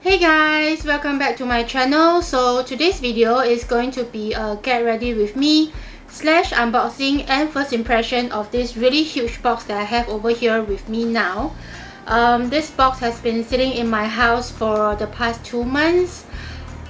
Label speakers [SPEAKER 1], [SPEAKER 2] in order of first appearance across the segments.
[SPEAKER 1] Hey guys, welcome back to my channel. So today's video is going to be a get ready with me slash unboxing and first impression of this really huge box that I have over here with me now. This box has been sitting in my house for the past 2 months.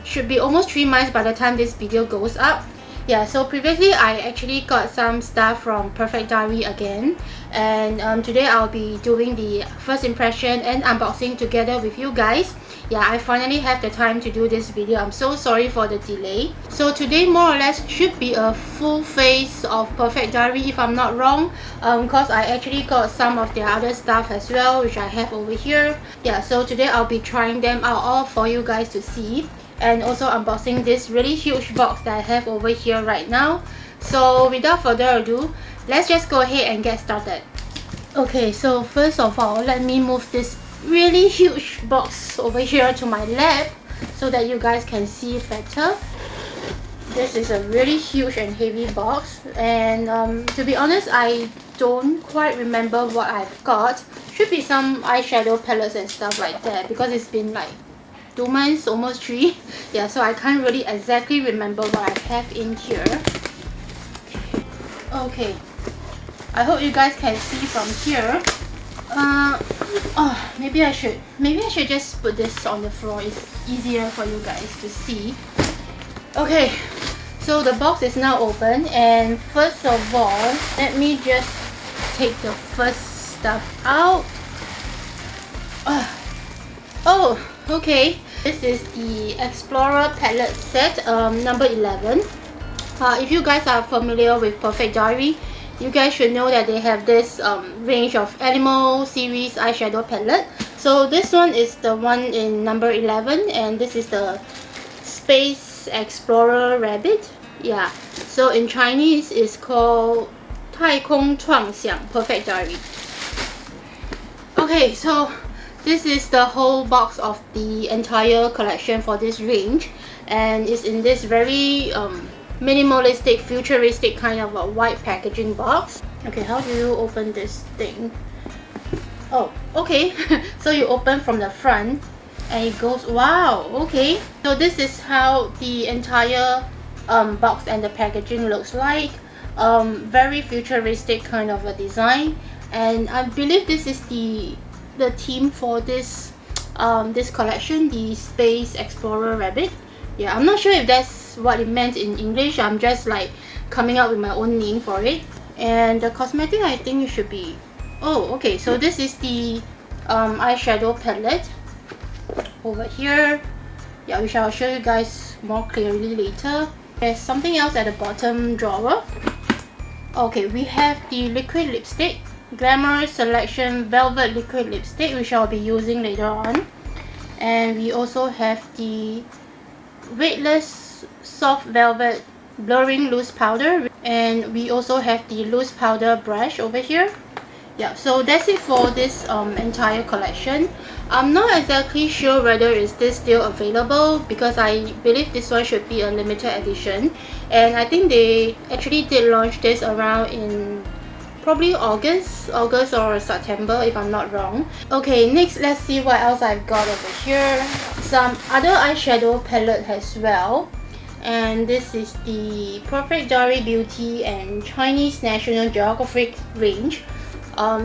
[SPEAKER 1] Should be almost 3 months by the time this video goes up. Yeah, so previously I actually got some stuff from Perfect Diary again, and today I'll be doing the first impression and unboxing together with you guys. Yeah, I finally have the time to do this video. I'm so sorry for the delay. So today more or less should be a full face of Perfect Diary if I'm not wrong, because I actually got some of their other stuff as well, which I have over here. Yeah, so today I'll be trying them out all for you guys to see, and also unboxing this really huge box that I have over here right now. So without further ado, let's just go ahead and get started. Okay, so first of all, let me move this really huge box over here to my lap so that you guys can see better. This is a really huge and heavy box, and to be honest, I don't quite remember what I've got. Should be some eyeshadow palettes and stuff like that, because it's been like 2 months, almost 3. Yeah, so I can't really exactly remember what I have in here. Okay, I hope you guys can see from here. Maybe I should just put this on the floor. It's easier for you guys to see. Okay, so the box is now open, and first of all, let me just take the first stuff out. Oh, okay. This is the Explorer palette set, number 11. If you guys are familiar with Perfect Diary, you guys should know that they have this range of Animal series eyeshadow palette. So this one is the one in number 11, and this is the Space Explorer Rabbit. Yeah, so in Chinese it's called 太空创想 Perfect Diary. Okay, so this is the whole box of the entire collection for this range, and it's in this very minimalistic, futuristic kind of a white packaging box. Okay, how do you open this thing? Oh, okay. So you open from the front and it goes, wow, okay. So this is how the entire box and the packaging looks like. Very futuristic kind of a design, and I believe this is the theme for this this collection, the Space Explorer Rabbit. Yeah, I'm not sure if that's what it meant in English. I'm just like coming up with my own name for it. And the cosmetic, I think it should be, oh, okay, so this is the eyeshadow palette over here. Yeah, which I'll show you guys more clearly later. There's something else at the bottom drawer. Okay, we have the liquid lipstick, Glamour Selection Velvet Liquid Lipstick, which I'll be using later on. And we also have the Weightless Soft Velvet Blurring Loose Powder, and we also have the loose powder brush over here. Yeah, so that's it for this entire collection. I'm not exactly sure whether is this still available, because I believe this one should be a limited edition, and I think they actually did launch this around in probably August or September if I'm not wrong. Okay, next let's see what else I've got over here. Some other eyeshadow palette as well, and this is the Perfect Diary Beauty and Chinese National Geographic range.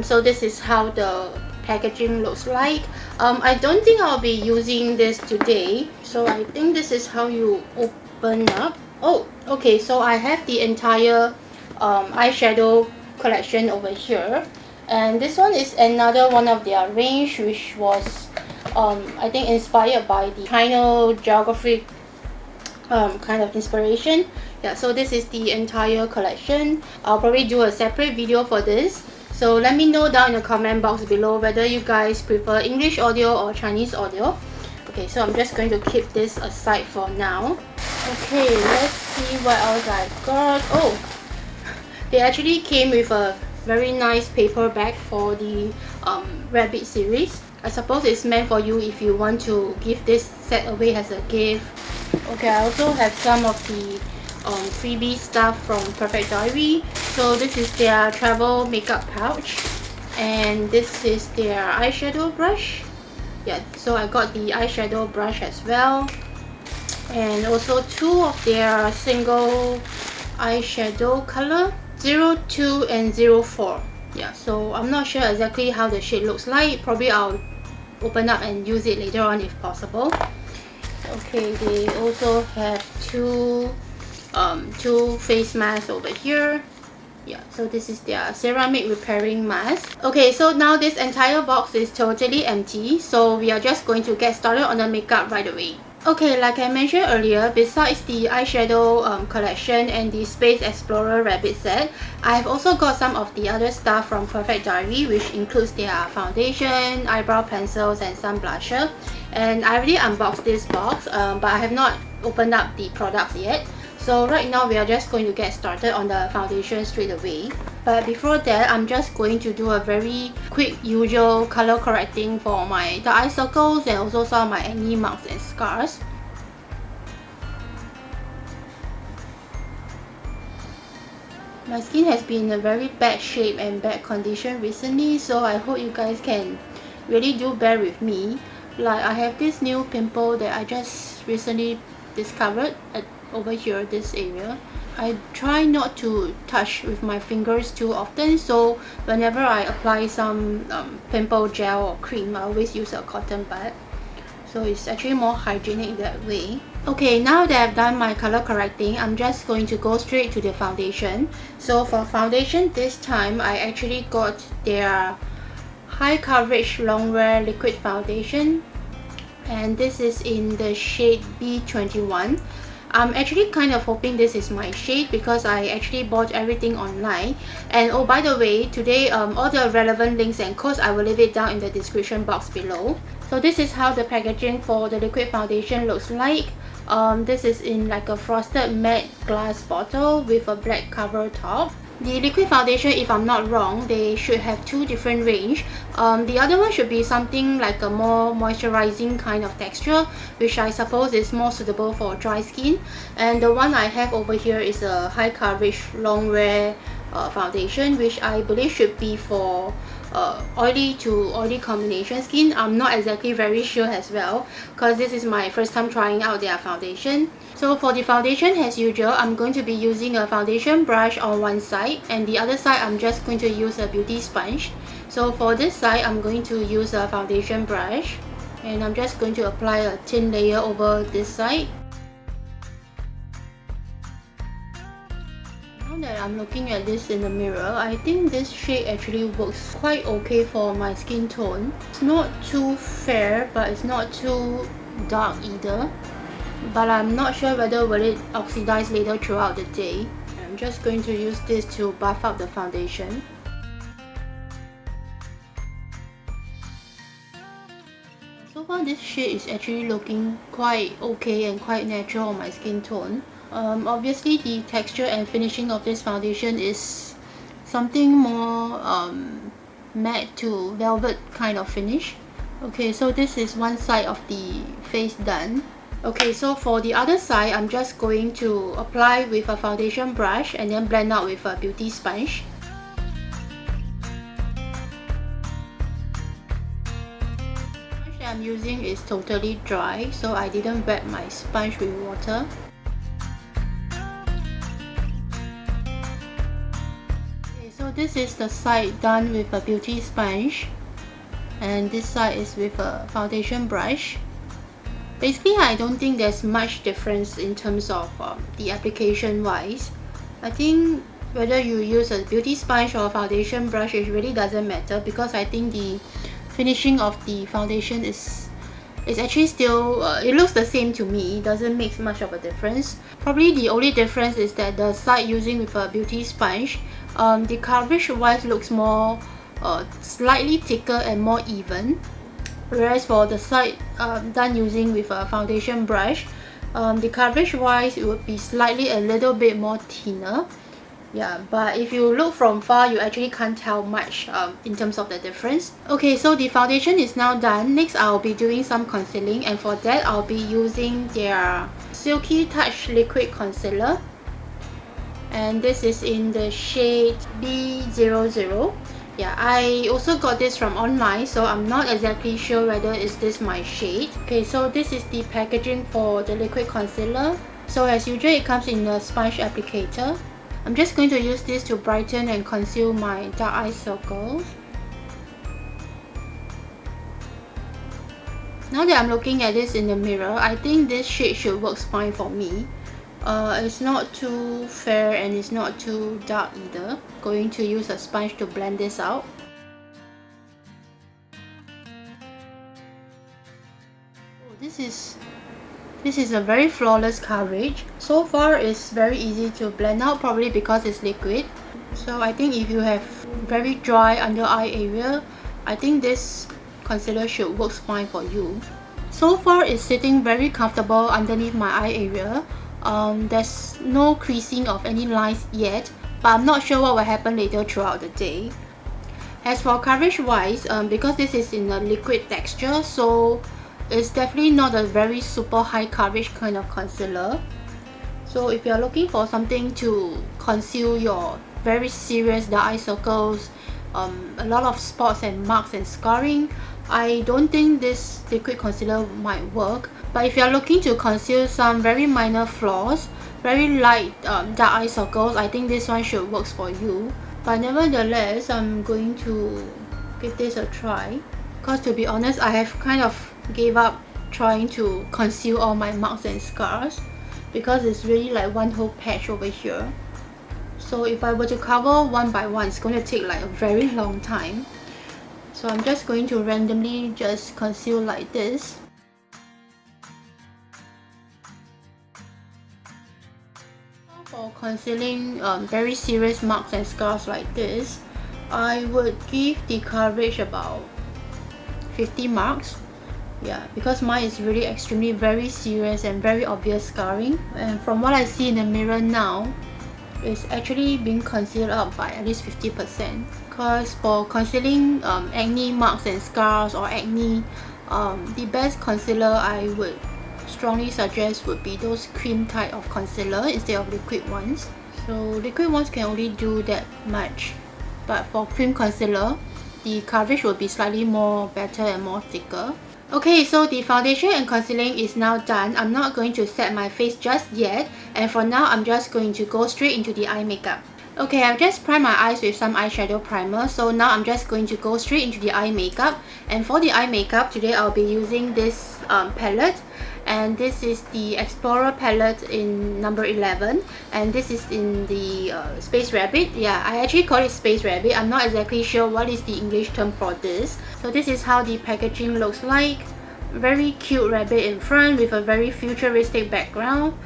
[SPEAKER 1] So this is how the packaging looks like. I don't think I'll be using this today, so I think this is how you open up. Oh, okay, so I have the entire eyeshadow collection over here, and this one is another one of their range, which was I think inspired by the China Geographic kind of inspiration. Yeah, so this is the entire collection. I'll probably do a separate video for this, so let me know down in the comment box below whether you guys prefer English audio or Chinese audio. Okay, so I'm just going to keep this aside for now. Okay, let's see what else I've got. Oh, they actually came with a very nice paper bag for the Rabbit series. I suppose it's meant for you if you want to give this set away as a gift. Okay, I also have some of the freebie stuff from Perfect Diary. So this is their travel makeup pouch, and this is their eyeshadow brush. Yeah, so I got the eyeshadow brush as well, and also 2 of their single eyeshadow color, 02 and 04. Yeah, so I'm not sure exactly how the shade looks like. Probably I'll open up and use it later on if possible. Okay, they also have two face masks over here. Yeah, so this is their ceramic repairing mask. Okay, so now this entire box is totally empty, so we are just going to get started on the makeup right away. Okay, like I mentioned earlier, besides the eyeshadow collection and the Space Explorer rabbit set, I've also got some of the other stuff from Perfect Diary, which includes their foundation, eyebrow pencils, and some blusher. And I already unboxed this box, but I have not opened up the products yet. So right now we are just going to get started on the foundation straight away. But before that, I'm just going to do a very quick usual color correcting for the eye circles and also some of my acne marks and scars. My skin has been in a very bad shape and bad condition recently, so I hope you guys can really do bear with me. Like, I have this new pimple that I just recently discovered over here, this area. I try not to touch with my fingers too often, so whenever I apply some pimple gel or cream, I always use a cotton bud. So it's actually more hygienic that way. Okay, now that I've done my color correcting, I'm just going to go straight to the foundation. So for foundation this time, I actually got their high coverage long wear liquid foundation, and this is in the shade B21. I'm actually kind of hoping this is my shade because I actually bought everything online. And oh, by the way, today all the relevant links and codes, I will leave it down in the description box below. So this is how the packaging for the liquid foundation looks like. This is in like a frosted matte glass bottle with a black cover top. The liquid foundation, if I'm not wrong, they should have 2 different range. The other one should be something like a more moisturizing kind of texture, which I suppose is more suitable for dry skin. And the one I have over here is a high coverage long wear foundation, which I believe should be for oily to oily combination skin. I'm not exactly very sure as well because this is my first time trying out their foundation. So for the foundation, as usual, I'm going to be using a foundation brush on one side, and the other side I'm just going to use a beauty sponge. So for this side, I'm going to use a foundation brush, and I'm just going to apply a thin layer over this side. Now that I'm looking at this in the mirror, I think this shade actually works quite okay for my skin tone. It's not too fair, but it's not too dark either. But I'm not sure whether will it oxidize later throughout the day. I'm just going to use this to buff up the foundation. So far this shade is actually looking quite okay and quite natural on my skin tone. Obviously the texture and finishing of this foundation is something more matte to velvet kind of finish. Okay, so this is one side of the face done. Okay, so for the other side, I'm just going to apply with a foundation brush and then blend out with a beauty sponge. The sponge that I'm using is totally dry, so I didn't wet my sponge with water. Okay, so this is the side done with a beauty sponge, and this side is with a foundation brush. Basically, I don't think there's much difference in terms of the application wise. I think whether you use a beauty sponge or a foundation brush, it really doesn't matter, because I think the finishing of the foundation is actually still, it looks the same to me. It doesn't make much of a difference. Probably the only difference is that the side using with a beauty sponge, the coverage wise looks more slightly thicker and more even. Whereas for the side done using with a foundation brush, the coverage wise it would be slightly a little bit more thinner. Yeah, but if you look from far, you actually can't tell much in terms of the difference. Okay, so the foundation is now done. Next, I'll be doing some concealing, and for that, I'll be using their Silky Touch Liquid Concealer. And this is in the shade B00. Yeah, I also got this from online, so I'm not exactly sure whether is this my shade. Okay, so this is the packaging for the liquid concealer. So as usual, it comes in a sponge applicator. I'm just going to use this to brighten and conceal my dark eye circles. Now that I'm looking at this in the mirror, I think this shade should work fine for me. It's not too fair and it's not too dark either. Going to use a sponge to blend this out. Oh, this is a very flawless coverage. So far it's very easy to blend out, probably because it's liquid. So I think if you have very dry under eye area, I think this concealer should work fine for you. So far it's sitting very comfortable underneath my eye area. There's no creasing of any lines yet, but I'm not sure what will happen later throughout the day. As for coverage wise, because this is in a liquid texture, so it's definitely not a very super high coverage kind of concealer. So if you're looking for something to conceal your very serious dark eye circles, a lot of spots and marks and scarring, I don't think this liquid concealer might work. But if you're looking to conceal some very minor flaws, very light dark eye circles, I think this one should work for you. But nevertheless, I'm going to give this a try, because to be honest, I have kind of gave up trying to conceal all my marks and scars, because it's really like one whole patch over here. So if I were to cover one by one, it's going to take like a very long time. So I'm just going to randomly just conceal like this. For concealing very serious marks and scars like this, I would give the coverage about 50 marks. Yeah, because mine is really extremely very serious and very obvious scarring. And from what I see in the mirror now, it's actually being concealed out by at least 50%. Because for concealing acne marks and scars or acne, the best concealer I would strongly suggest would be those cream type of concealer instead of liquid ones. So liquid ones can only do that much, but for cream concealer, the coverage will be slightly more better and more thicker. Okay, so the foundation and concealing is now done. I'm not going to set my face just yet, and for now I'm just going to go straight into the eye makeup. Okay, I've just primed my eyes with some eyeshadow primer, so now I'm just going to go straight into the eye makeup. And for the eye makeup, today I'll be using this palette, and this is the Explorer palette in number 11, and this is in the Space Rabbit. Yeah, I actually call it Space Rabbit. I'm not exactly sure what is the English term for this. So this is how the packaging looks like. Very cute rabbit in front with a very futuristic background.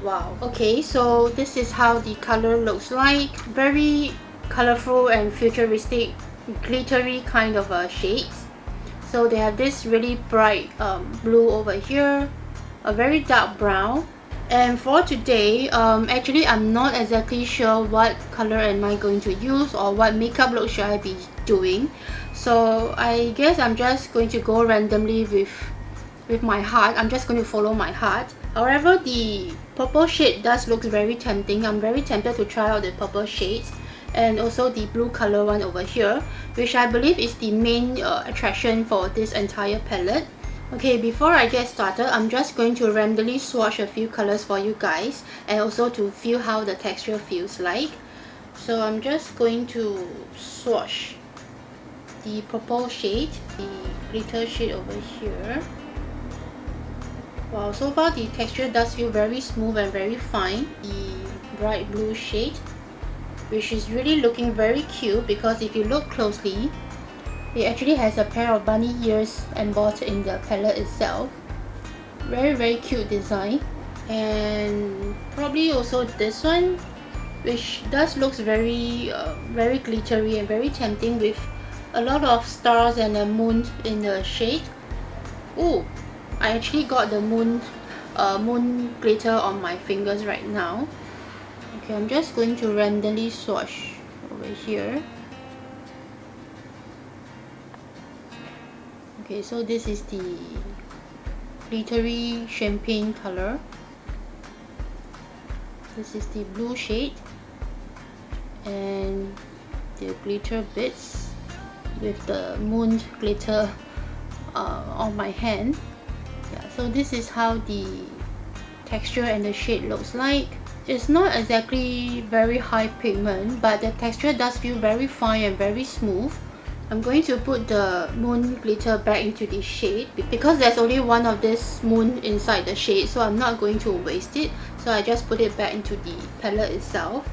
[SPEAKER 1] Wow. Okay, so this is how the color looks like. Very colorful and futuristic, glittery kind of shades. So they have this really bright blue over here, a very dark brown. And for today, actually I'm not exactly sure what color am I going to use or what makeup look should I be doing. So I guess I'm just going to go randomly with my heart. I'm just going to follow my heart. However, the purple shade does look very tempting. I'm very tempted to try out the purple shades, and also the blue color one over here, which I believe is the main attraction for this entire palette. Okay, before I get started, I'm just going to randomly swatch a few colors for you guys, and also to feel how the texture feels like. So I'm just going to swatch the purple shade, the glitter shade over here. Wow, so far the texture does feel very smooth and very fine. The bright blue shade, which is really looking very cute, because if you look closely, it actually has a pair of bunny ears embossed in the palette itself. Very cute design. And probably also this one, which does looks very glittery and very tempting with a lot of stars and a moon in the shade. Oh, I actually got the moon glitter on my fingers right now. Okay, I'm just going to randomly swatch over here. Okay, so this is the glittery champagne color. This is the blue shade, and the glitter bits with the moon glitter on my hand. Yeah, so this is how the texture and the shade looks like. It's not exactly very high pigment, but the texture does feel very fine and very smooth. I'm going to put the moon glitter back into the shade because there's only one of this moon inside the shade, so I'm not going to waste it. So I just put it back into the palette itself.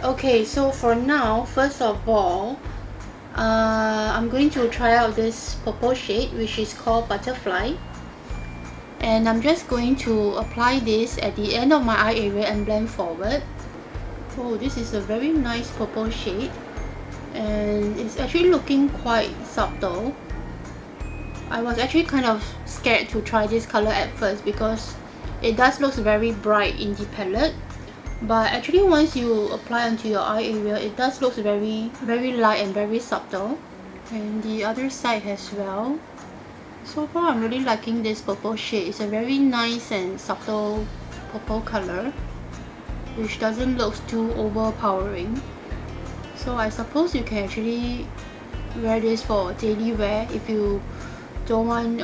[SPEAKER 1] Okay, so for now, first of all, I'm going to try out this purple shade, which is called Butterfly. And I'm just going to apply this at the end of my eye area and blend forward. Oh, this is a very nice purple shade. And it's actually looking quite subtle. I was actually kind of scared to try this color at first because it does look very bright in the palette, but actually once you apply onto your eye area, it does look very light and very subtle. And the other side as well. So far I'm really liking this purple shade. It's a very nice and subtle purple color, which doesn't look too overpowering. So I suppose you can actually wear this for daily wear if you don't want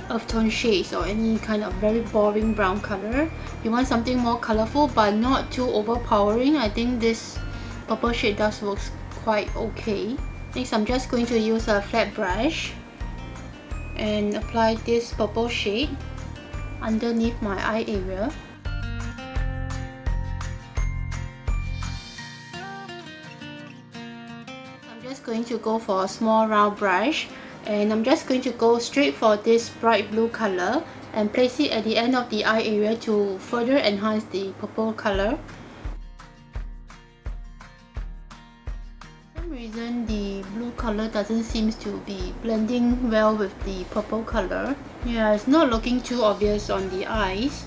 [SPEAKER 1] earth tone shades or any kind of very boring brown color. You want something more colorful but not too overpowering. I think this purple shade does look quite okay. Next, I'm just going to use a flat brush and apply this purple shade underneath my eye area. Going to go for a small round brush, and I'm just going to go straight for this bright blue color and place it at the end of the eye area to further enhance the purple color. For some reason the blue color doesn't seem to be blending well with the purple color. Yeah, it's not looking too obvious on the eyes.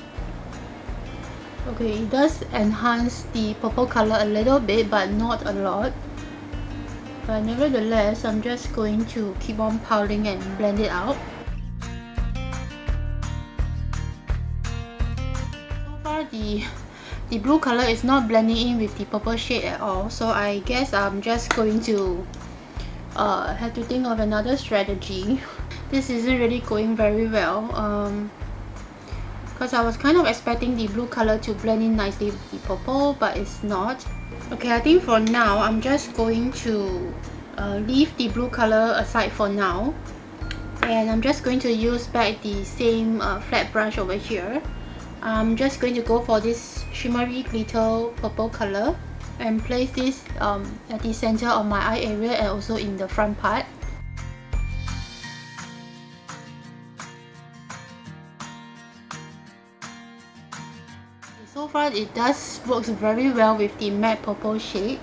[SPEAKER 1] Okay, it does enhance the purple color a little bit but not a lot. But nevertheless, I'm just going to keep on piling and blend it out. So far the blue color is not blending in with the purple shade at all, so I guess I'm just going to have to think of another strategy. This isn't really going very well because I was kind of expecting the blue color to blend in nicely with the purple, but it's not. Okay, I think for now I'm just going to leave the blue color aside for now, and I'm just going to use back the same flat brush over here. I'm just going to go for this shimmery glitter purple color and place this at the center of my eye area and also in the front part. So far it does work very well with the matte purple shade,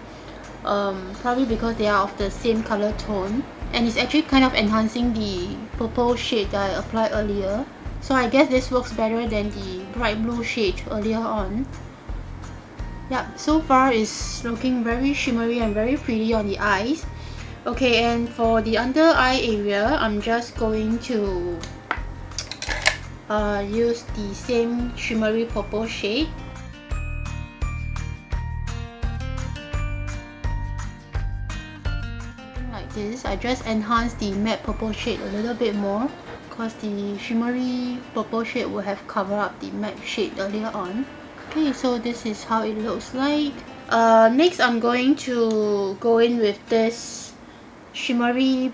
[SPEAKER 1] probably because they are of the same color tone, and it's actually kind of enhancing the purple shade that I applied earlier. So I guess this works better than the bright blue shade earlier on. Yeah, so far it's looking very shimmery and very pretty on the eyes. Okay, and for the under eye area, I'm just going to use the same shimmery purple shade. Something like this. I just enhance the matte purple shade a little bit more because the shimmery purple shade will have covered up the matte shade earlier on. Okay, so this is how it looks like. Next, I'm going to go in with this shimmery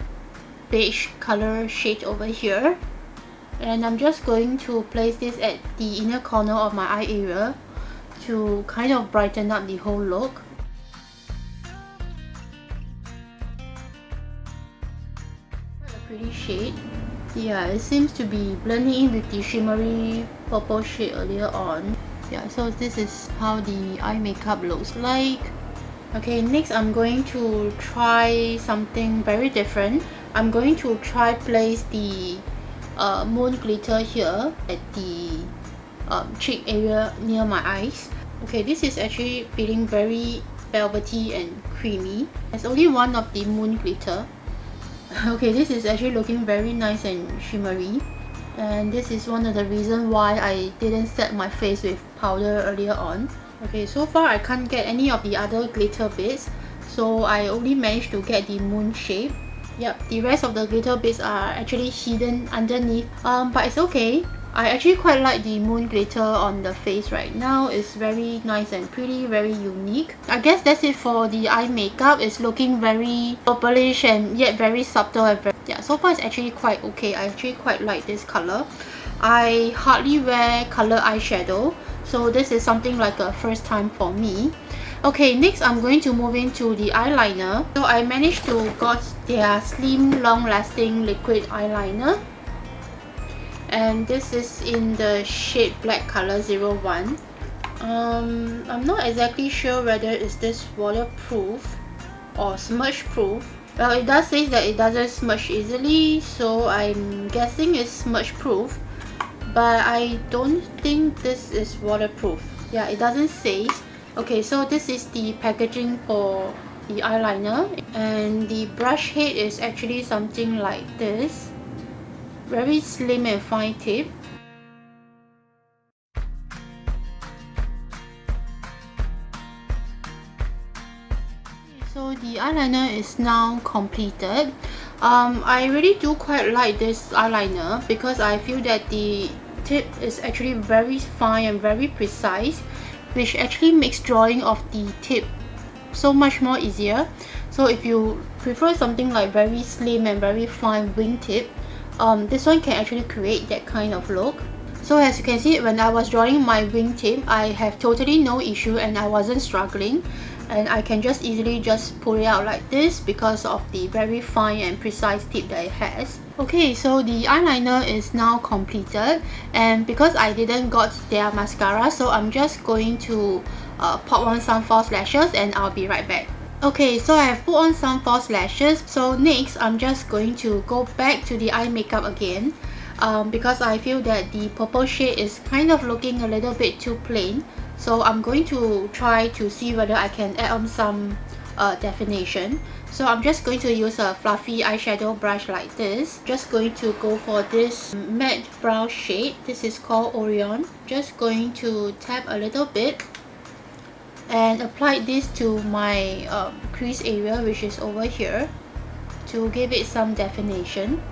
[SPEAKER 1] beige color shade over here. And I'm just going to place this at the inner corner of my eye area to kind of brighten up the whole look. What a pretty shade. Yeah, it seems to be blending in with the shimmery purple shade earlier on. Yeah, so this is how the eye makeup looks like. Okay, next I'm going to try something very different. I'm going to try place the moon glitter here at the cheek area near my eyes. Okay, this is actually feeling very velvety and creamy. There's only one of the moon glitter. Okay, this is actually looking very nice and shimmery, and this is one of the reasons why I didn't set my face with powder earlier on. Okay, so far I can't get any of the other glitter bits, so I only managed to get the moon shape. Yep, the rest of the glitter bits are actually hidden underneath, but it's okay. I actually quite like the moon glitter on the face right now. It's very nice and pretty, very unique. I guess that's it for the eye makeup. It's looking very purplish and yet very subtle and very, yeah, so far it's actually quite okay. I actually quite like this color. I hardly wear color eyeshadow, so this is something like a first time for me. Okay, next I'm going to move into the eyeliner. So I managed to got their slim long lasting liquid eyeliner, and this is in the shade black color 01. I'm not exactly sure whether is this waterproof or smudge proof. Well, it does say that it doesn't smudge easily, so I'm guessing it's smudge proof, but I don't think this is waterproof. Yeah, it doesn't say. Okay, so this is the packaging for the eyeliner, and the brush head is actually something like this. Very slim and fine tip. So the eyeliner is now completed. I really do quite like this eyeliner because I feel that the tip is actually very fine and very precise, which actually makes drawing of the tip so much more easier. So if you prefer something like very slim and very fine wing tip, this one can actually create that kind of look. So as you can see, when I was drawing my wing tip, I have totally no issue and I wasn't struggling, and I can just easily just pull it out like this because of the very fine and precise tip that it has. Okay, so the eyeliner is now completed, and because I didn't got their mascara, so I'm just going to pop on some false lashes and I'll be right back. Okay, so I have put on some false lashes. So next I'm just going to go back to the eye makeup again, because I feel that the purple shade is kind of looking a little bit too plain. So I'm going to try to see whether I can add on some definition. So I'm just going to use a fluffy eyeshadow brush like this. Just going to go for this matte brown shade. This is called Orion. Just going to tap a little bit and apply this to my crease area, which is over here, to give it some definition.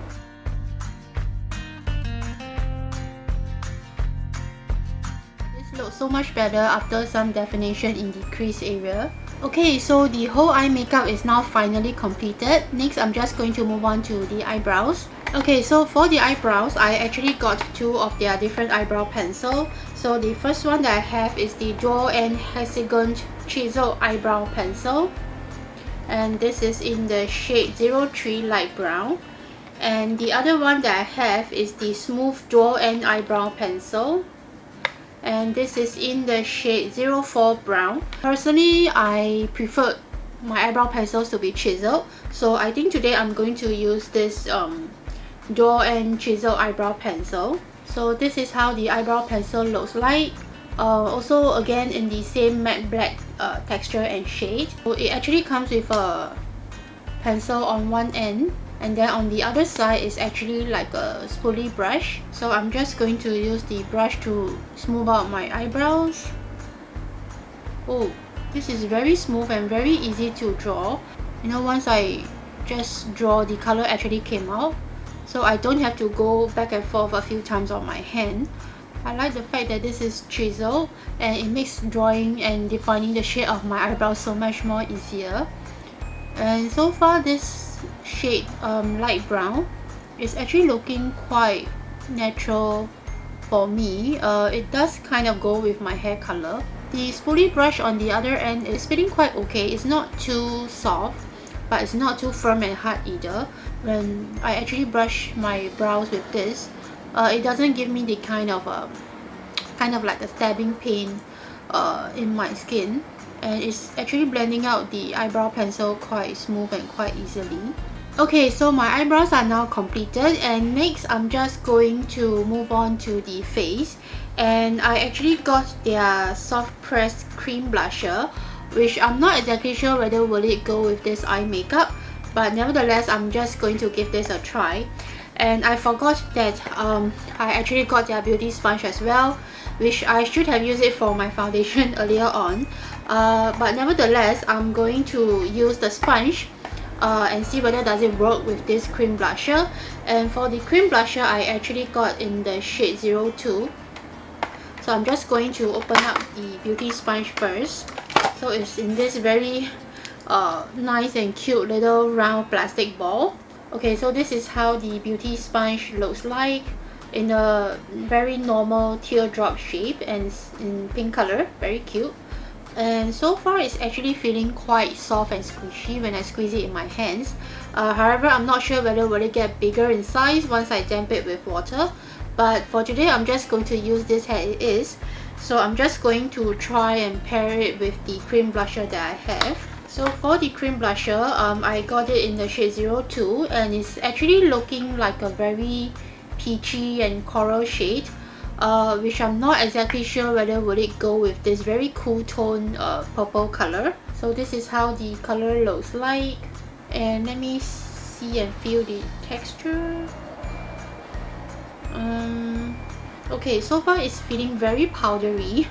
[SPEAKER 1] This looks so much better after some definition in the crease area. Okay, so the whole eye makeup is now finally completed. Next, I'm just going to move on to the eyebrows. Okay, so for the eyebrows, I actually got two of their different eyebrow pencil. So the first one that I have is the Dual and Hexagonal Chiseled Eyebrow Pencil. And this is in the shade 03 Light Brown. And the other one that I have is the Smooth Dual End Eyebrow Pencil. And this is in the shade 04 Brown. Personally, I prefer my eyebrow pencils to be chiseled, so I think today I'm going to use this Dual and Chisel eyebrow pencil. So this is how the eyebrow pencil looks like. Also again in the same matte black texture and shade. So it actually comes with a pencil on one end, and then on the other side is actually like a spoolie brush. So I'm just going to use the brush to smooth out my eyebrows. Oh, this is very smooth and very easy to draw. You know, once I just draw, the color actually came out, so I don't have to go back and forth a few times on my hand. I like the fact that this is chiseled, and it makes drawing and defining the shape of my eyebrows so much more easier. And so far this shade light brown is actually looking quite natural for me. It does kind of go with my hair color. The spoolie brush on the other end is feeling quite okay. It's not too soft, but it's not too firm and hard either. When I actually brush my brows with this, it doesn't give me the kind of like a stabbing pain in my skin, and it's actually blending out the eyebrow pencil quite smooth and quite easily. Okay, so my eyebrows are now completed, and next I'm just going to move on to the face. And I actually got their soft pressed cream blusher, which I'm not exactly sure whether will it go with this eye makeup, but nevertheless I'm just going to give this a try. And I forgot that I actually got their beauty sponge as well, which I should have used it for my foundation earlier on. but nevertheless, I'm going to use the sponge and see whether does it work with this cream blusher. And for the cream blusher, I actually got in the shade 02. So I'm just going to open up the beauty sponge first. So it's in this very nice and cute little round plastic ball. Okay, so this is how the beauty sponge looks like in a very normal teardrop shape and in pink color. Very cute. And so far it's actually feeling quite soft and squishy when I squeeze it in my hands. However, I'm not sure whether will it get bigger in size once I damp it with water. But for today, I'm just going to use this as it is. So I'm just going to try and pair it with the cream blusher that I have. So for the cream blusher, I got it in the shade 02 and it's actually looking like a very peachy and coral shade. Which I'm not exactly sure whether would it go with this very cool tone purple color. So this is how the color looks like, and let me see and feel the texture. Okay, so far it's feeling very powdery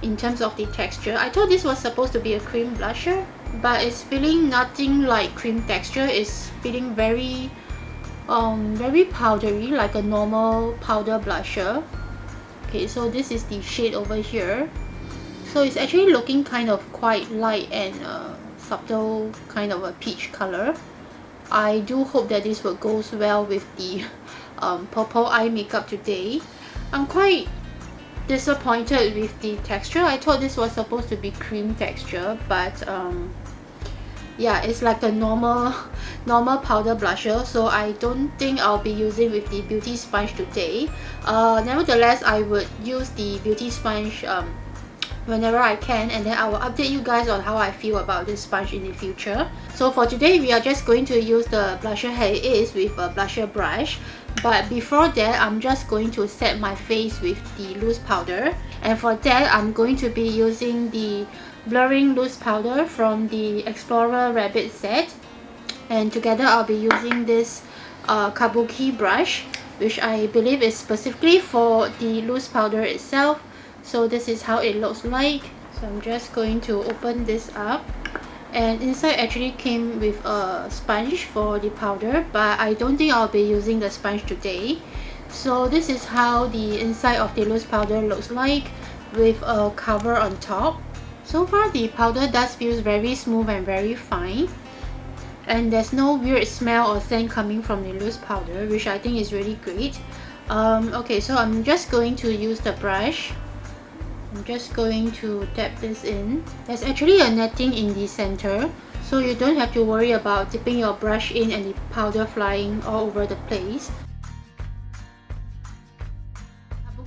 [SPEAKER 1] in terms of the texture. I thought this was supposed to be a cream blusher, but it's feeling nothing like cream texture. It's feeling very powdery, like a normal powder blusher. Okay, so this is the shade over here. So it's actually looking kind of quite light and subtle, kind of a peach color. I do hope that this will go well with the purple eye makeup today. I'm quite disappointed with the texture. I thought this was supposed to be cream texture, but yeah, it's like a normal powder blusher, so I don't think I'll be using with the beauty sponge today. Nevertheless, I would use the beauty sponge whenever I can, and then I will update you guys on how I feel about this sponge in the future. So for today, we are just going to use the blusher as it is with a blusher brush. But before that, I'm just going to set my face with the loose powder, and for that, I'm going to be using the blurring loose powder from the Explorer Rabbit set, and together I'll be using this kabuki brush, which I believe is specifically for the loose powder itself. So this is how it looks like. So I'm just going to open this up, and inside actually came with a sponge for the powder, but I don't think I'll be using the sponge today. So this is how the inside of the loose powder looks like with a cover on top. So far the powder does feel very smooth and very fine, and there's no weird smell or scent coming from the loose powder, which I think is really great. Okay, so I'm just going to use the brush. I'm just going to dab this in. There's actually a netting in the center, so you don't have to worry about dipping your brush in and the powder flying all over the place.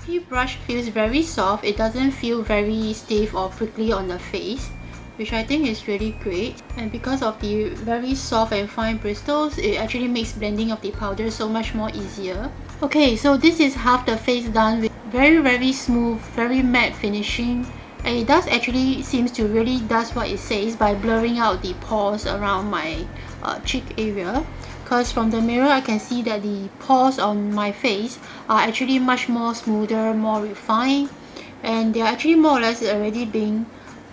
[SPEAKER 1] The brush feels very soft. It doesn't feel very stiff or prickly on the face, which I think is really great. And because of the very soft and fine bristles, it actually makes blending of the powder so much more easier. Okay, so this is half the face done with very smooth, very matte finishing, and it does actually seems to really does what it says by blurring out the pores around my cheek area. Because from the mirror I can see that the pores on my face are actually much more smoother, more refined, and they are actually more or less already being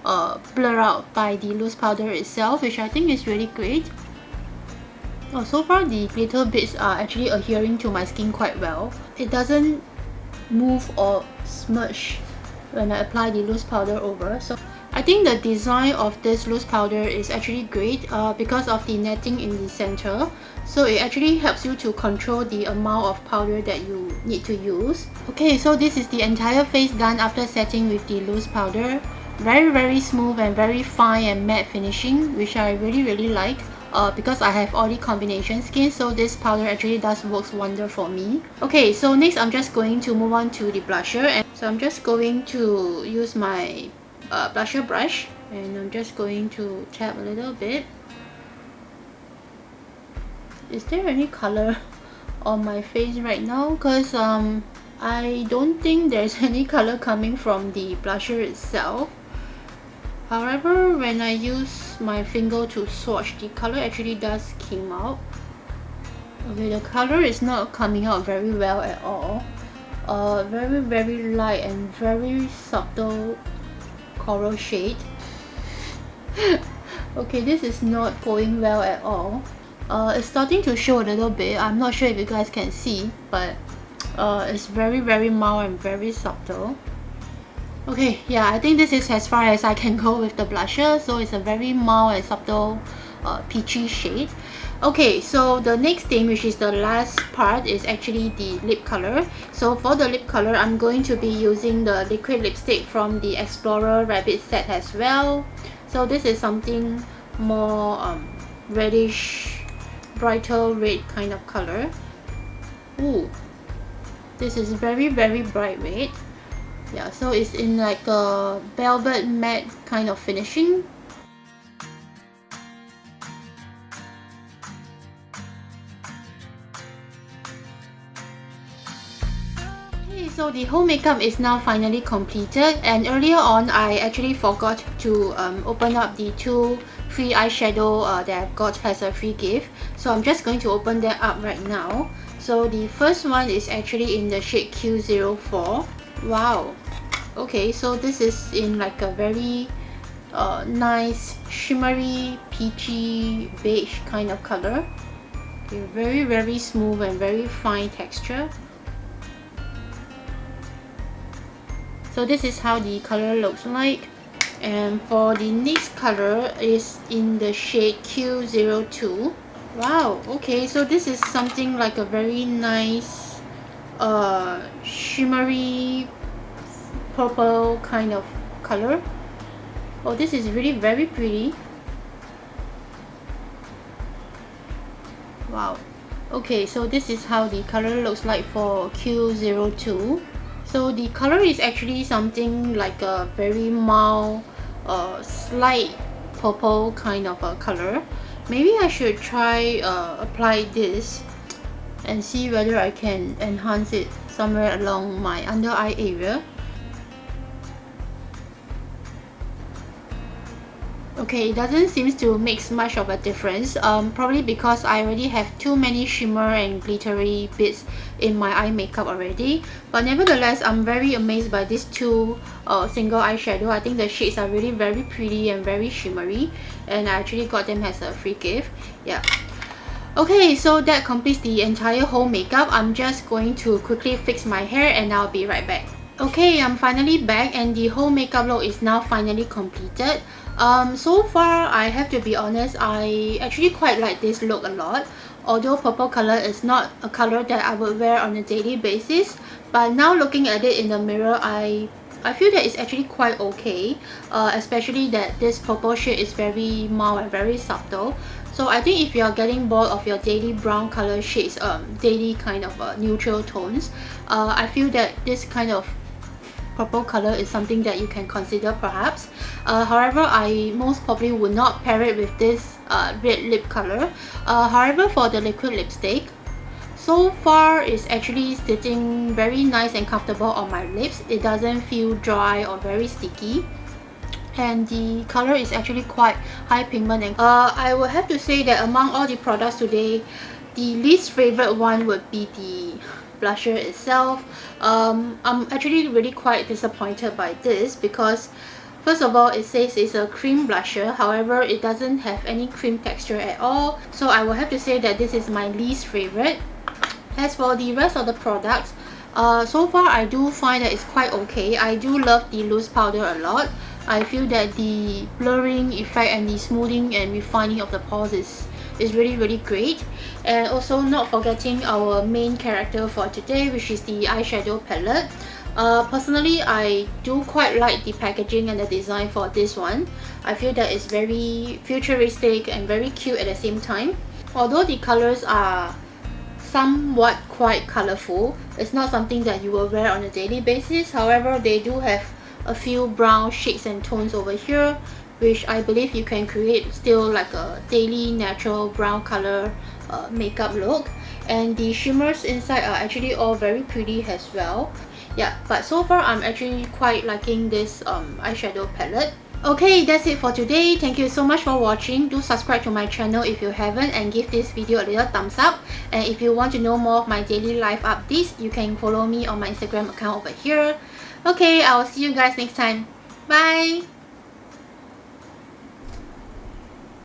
[SPEAKER 1] blurred out by the loose powder itself, which I think is really great. Oh, so far the glitter bits are actually adhering to my skin quite well. It doesn't move or smudge when I apply the loose powder over. So I think the design of this loose powder is actually great because of the netting in the center. So it actually helps you to control the amount of powder that you need to use. Okay, so this is the entire face done after setting with the loose powder. Very smooth and very fine and matte finishing, which I really like. Because I have oily combination skin, so this powder actually does works wonder for me. Okay, so next I'm just going to move on to the blusher, and so I'm just going to use my blusher brush, and I'm just going to tap a little bit. Is there any color on my face right now? Because I don't think there's any color coming from the blusher itself. However, when I use my finger to swatch, the color actually does come out. Okay, the color is not coming out very well at all. Very light and very subtle coral shade. Okay, this is not going well at all. It's starting to show a little bit. I'm not sure if you guys can see, but it's very mild and very subtle. Okay, yeah, I think this is as far as I can go with the blusher. So it's a very mild and subtle peachy shade. Okay, so the next thing, which is the last part, is actually the lip color. So for the lip color, I'm going to be using the liquid lipstick from the Explorer Rabbit set as well. So this is something more reddish, brighter red kind of color. Ooh, this is very bright red. Yeah, so it's in like a velvet matte kind of finishing. So the whole makeup is now finally completed, and earlier on I actually forgot to open up the 2 free eyeshadow that I've got as a free gift. So I'm just going to open them up right now. So the first one is actually in the shade Q04. Wow. Okay, so this is in like a very nice shimmery peachy beige kind of color. Okay, very smooth and very fine texture. So this is how the color looks like. And for the next color is in the shade Q02. Wow, okay, so this is something like a very nice shimmery purple kind of color. Oh, this is really very pretty. Wow. Okay, so this is how the color looks like for Q02. So the color is actually something like a very mild, slight purple kind of a color. Maybe I should try apply this and see whether I can enhance it somewhere along my under eye area. Okay, it doesn't seem to make much of a difference, probably because I already have too many shimmer and glittery bits in my eye makeup already. But nevertheless, I'm very amazed by these 2 single eyeshadow. I think the shades are really very pretty and very shimmery, and I actually got them as a free gift. Yeah. Okay, so that completes the entire whole makeup. I'm just going to quickly fix my hair and I'll be right back. Okay, I'm finally back and the whole makeup look is now finally completed. So far, I have to be honest, I actually quite like this look a lot. Although purple color is not a color that I would wear on a daily basis, but now looking at it in the mirror, I feel that it's actually quite okay, especially that this purple shade is very mild and very subtle. So I think if you are getting bored of your daily brown color shades, daily kind of neutral tones, I feel that this kind of purple color is something that you can consider perhaps. However, I most probably would not pair it with this red lip color. However, for the liquid lipstick, so far it's actually sitting very nice and comfortable on my lips. It doesn't feel dry or very sticky, and the color is actually quite high pigment. And I will have to say that among all the products today, the least favorite one would be the blusher itself. I'm actually really quite disappointed by this because first of all, it says it's a cream blusher. However, it doesn't have any cream texture at all. So I will have to say that this is my least favorite. As for the rest of the products, so far I do find that it's quite okay. I do love the loose powder a lot. I feel that the blurring effect and the smoothing and refining of the pores is really great. And also not forgetting our main character for today, which is the eyeshadow palette. Personally, I do quite like the packaging and the design for this one. I feel that it's very futuristic and very cute at the same time. Although the colors are somewhat quite colorful, it's not something that you will wear on a daily basis. However, they do have a few brown shades and tones over here, which I believe you can create still like a daily natural brown color makeup look. And the shimmers inside are actually all very pretty as well. Yeah, but so far I'm actually quite liking this eyeshadow palette. Okay, that's it for today. Thank you so much for watching. Do subscribe to my channel if you haven't, and give this video a little thumbs up. And if you want to know more of my daily life updates, you can follow me on my Instagram account over here. Okay, I will see you guys next time. Bye!